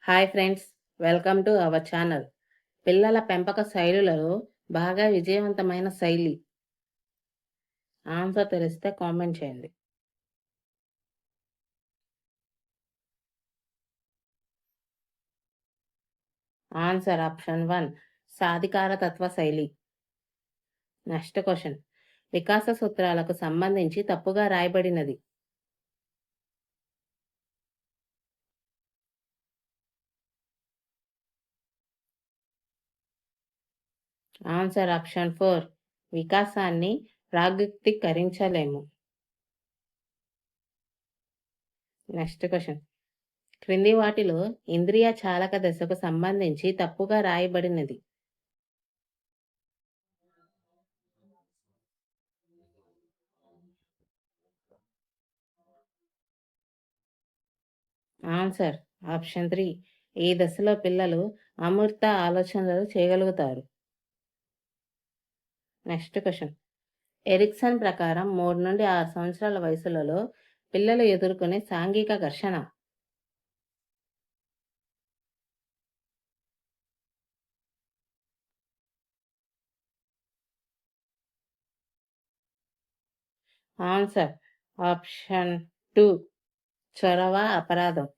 Hi friends, welcome to our channel. పిల్లల పెంపక శైలులలో బాగా విజయవంతమైన శైలి ఆన్సర్ తెలిస్తే కామెంట్ చేయండి. ఆన్సర్ ఆప్షన్ 1 సాధికార తత్వ శైలి. నెక్స్ట్ క్వశ్చన్, వికాస సూత్రాలకు సంబంధించి తప్పుగా రాయబడినది. ఆన్సర్ ఆప్షన్ 4 వికాసాన్ని ప్రాగ్యుక్తీకరించలేము. నెక్స్ట్ క్వశ్చన్, క్రింది వాటిలో ఇంద్రియ చాలక దశకు సంబంధించి తప్పుగా రాయబడినది. ఆన్సర్ ఆప్షన్ 3 ఈ దశలో పిల్లలు అమూర్త ఆలోచనలు చేయగలుగుతారు. నెక్స్ట్ క్వశ్చన్, ఎరిక్సన్ ప్రకారం 3 నుండి 6 సంవత్సరాల వయసులలో పిల్లలు ఎదుర్కొనే సాంఘిక ఘర్షణ. ఆన్సర్ ఆప్షన్ 2 చొరవ, అపరాధం.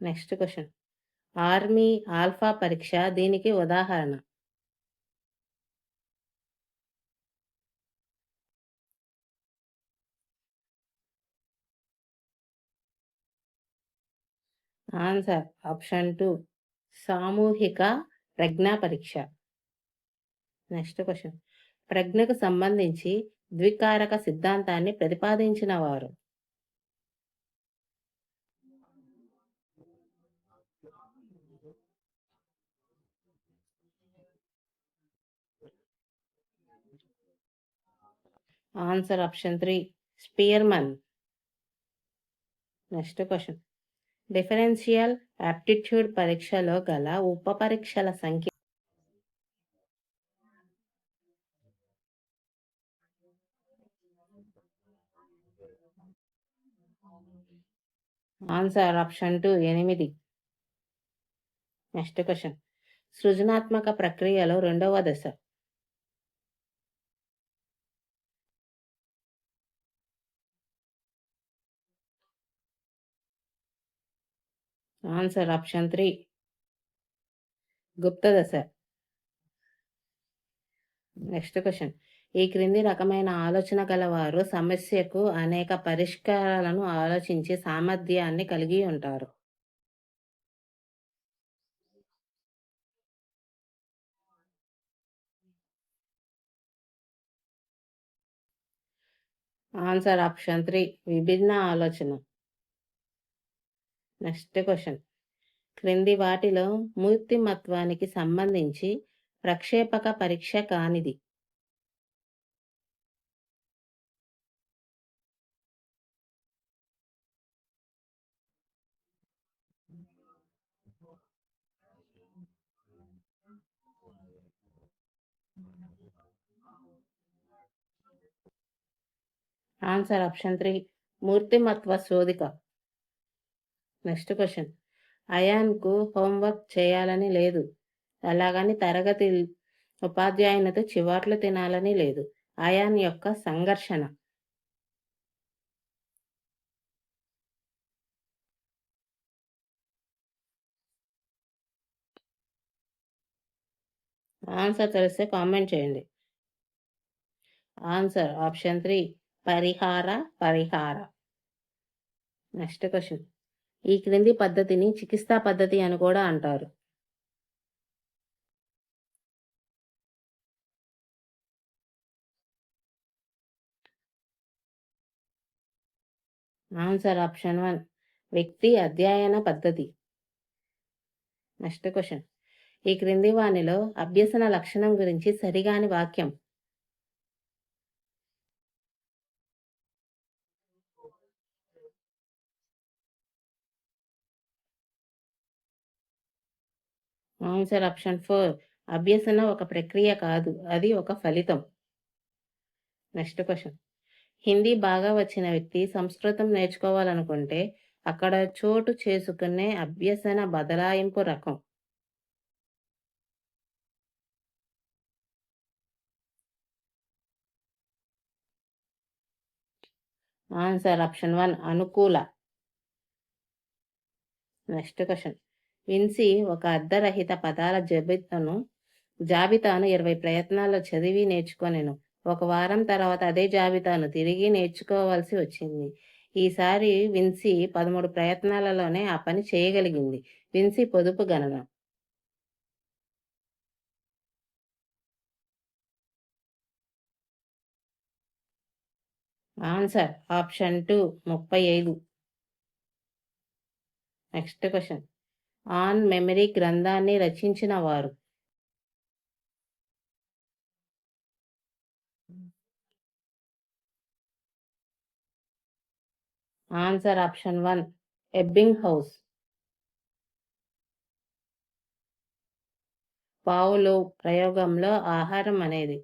నెక్స్ట్ క్వశ్చన్, ఆర్మీ ఆల్ఫా పరీక్ష దీనికి ఉదాహరణ. ఆన్సర్ ఆప్షన్ 2 సామూహిక ప్రజ్ఞా పరీక్ష. నెక్స్ట్ క్వశ్చన్, ప్రజ్ఞకు సంబంధించి ద్వికారక సిద్ధాంతాన్ని ప్రతిపాదించిన వారు. Answer option 3 Spearman. Next question, differential aptitude పరీక్షలో గల ఉప పరీక్షల సంఖ్య. Answer option 2 8. నెక్స్ట్ క్వశ్చన్, సృజనాత్మక ప్రక్రియలో రెండవ దశ. ఆన్సర్ ఆప్షన్ 3 గుప్త దశ. నెక్స్ట్ క్వశ్చన్, ఈ క్రింది రకమైన ఆలోచన గలవారు సమస్యకు అనేక పరిష్కారాలను ఆలోచించే సామర్థ్యాన్ని కలిగి ఉంటారు. ఆన్సర్ ఆప్షన్ 3 విభిన్న ఆలోచన. నెక్స్ట్ క్వశ్చన్, క్రింది వాటిలో మూర్తిమత్వానికి సంబంధించి ప్రక్షేపక పరీక్ష కానిది. ఆన్సర్ ఆప్షన్ 3 మూర్తిమత్వ శోధిక. నెక్స్ట్ క్వశ్చన్, అయాన్కు హోంవర్క్ చేయాలని లేదు, అలాగని తరగతి ఉపాధ్యాయునితో చివాట్లు తినాలని లేదు. అయాన్ యొక్క సంఘర్షణ. ఆన్సర్ తెలిస్తే కామెంట్ చేయండి. ఆన్సర్ ఆప్షన్ 3 పరిహార. నెక్స్ట్ క్వశ్చన్, ఈ క్రింది పద్ధతిని చికిత్సా పద్ధతి అని కూడా అంటారు. ఆన్సర్ ఆప్షన్ 1 వ్యక్తి అధ్యయన పద్ధతి. నెక్స్ట్ క్వశ్చన్, ఈ క్రింది వానిలో అభ్యసన లక్షణం గురించి సరిగాని వాక్యం. ఆన్సర్ ఆప్షన్ 4 అభ్యసన ఒక ప్రక్రియ కాదు, అది ఒక ఫలితం. నెక్స్ట్ క్వశ్చన్, హిందీ బాగా వచ్చిన వ్యక్తి సంస్కృతం నేర్చుకోవాలనుకుంటే అక్కడ చోటు చేసుకునే అభ్యసన బదలాయింపు రకం. ఆన్సర్ ఆప్షన్ 1 అనుకూల. Next question. విన్సీ ఒక అర్ధరహిత పదాల జాబితాను 20 ప్రయత్నాల్లో చదివి నేర్చుకొనెను. ఒక వారం తర్వాత అదే జాబితాను తిరిగి నేర్చుకోవాల్సి వచ్చింది. ఈసారి విన్సీ 13 ప్రయత్నాలలోనే ఆ పని చేయగలిగింది. విన్సీ పొదుపు గణన. Answer option 2 35. Next question. On memory గ్రంథాన్ని రచించిన వారు. Answer option 1 Ebbinghaus. Pavlov ప్రయోగంలో ఆహారం అనేది.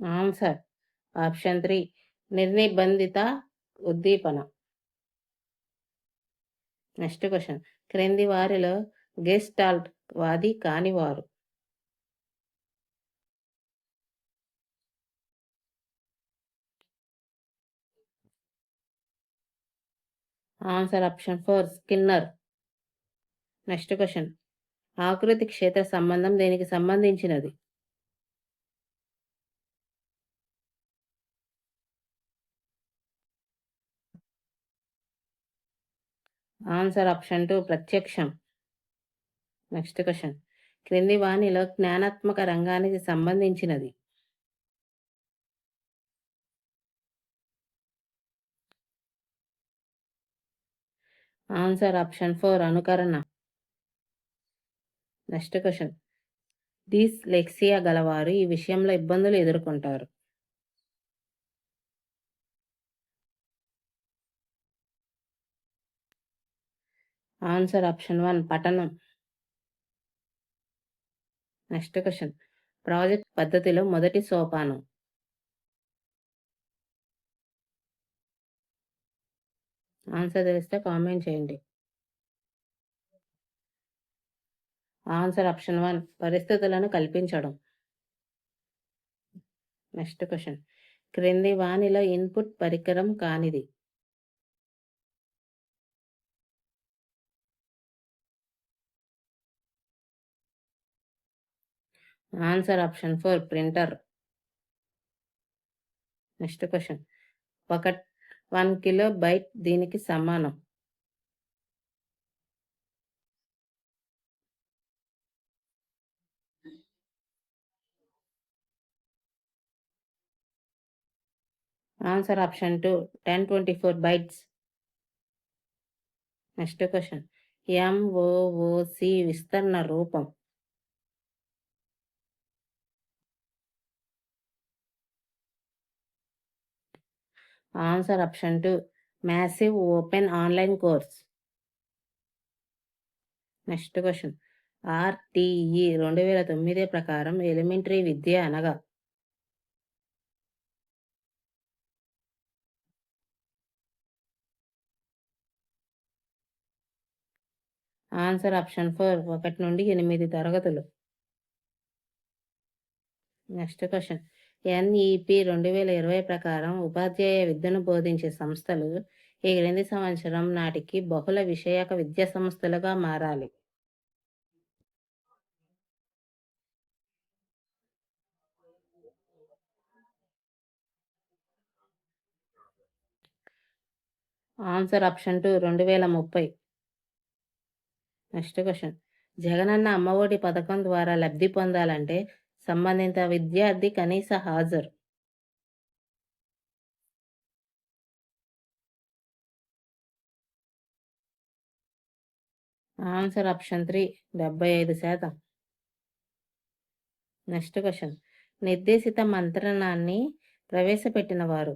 ఆన్సర్ ఆప్షన్ 3 నిర్నిబంధిత ఉద్దీపన. Next question. క్రింది వారిలో గెస్టాల్ట్ వాది కానివారు. Answer option 4 Skinner. Next question. ఆకృతి క్షేత్ర సంబంధం దేనికి సంబంధించినది? ఆన్సర్ ఆప్షన్ 2 ప్రత్యక్షం. Next question. క్రింది వానిలో జ్ఞానాత్మక రంగానికి సంబంధించినది. ఆన్సర్ ఆప్షన్ 4 అనుకరణ. Next question. డిస్లెక్సియా గలవారు ఈ విషయంలో ఇబ్బందులు ఎదుర్కొంటారు. ఆన్సర్ ఆప్షన్ 1 పఠనం. Next question. ప్రాజెక్ట్ పద్ధతిలో మొదటి సోపానం. ఆన్సర్ తెలిస్తే కామెంట్ చేయండి. ఆన్సర్ ఆప్షన్ 1 పరిస్థితులను కల్పించడం. Next question. క్రింది వానిలో ఇన్పుట్ పరికరం కానిది. Answer option 4 printer. Next question. ఒక 1 కిలో బైట్ దీనికి సమానం. Answer option 2 1024 bytes. Next question. MOOC విస్తరణ రూపం. Answer option 2 massive open online course. Next question. RTE 2009 ప్రకారం ఎలిమెంటరీ విద్య అనగా. ఆన్సర్ ఆప్షన్ 4 1 నుండి 8 తరగతులు. Next question. ఎన్ఈపి 2020 ప్రకారం ఉపాధ్యాయ విద్యను బోధించే సంస్థలు ఈ క్రింది సంవత్సరం నాటికి బహుళ విషయక విద్యా సంస్థలుగా మారాలి. Answer option 2 2030. Next question. Jagananna Amma Vodi పథకం ద్వారా లబ్ధి పొందాలంటే సంబంధిత విద్యార్థి కనీస హాజరు. Answer option 3 75%. Next question. నిర్దేశిత మంత్రణాన్ని ప్రవేశపెట్టిన వారు.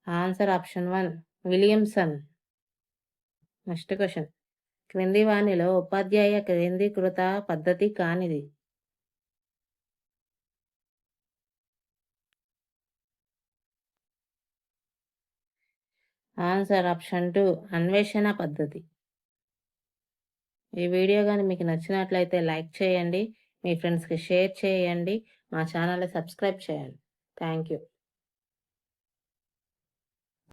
Answer option 1 Williamson. Next question. క్రింది వానిలో ఉపాధ్యాయ కేంద్రీకృత పద్ధతి కానిది? ఆన్సర్ ఆప్షన్ 2 అన్వేషణ పద్ధతి. ఈ వీడియో గాని మీకు నచ్చినట్లయితే లైక్ చేయండి. మీ ఫ్రెండ్స్‌కి షేర్ చేయండి. మా ఛానల్‌ని సబ్స్క్రైబ్ చేయండి. Thank you.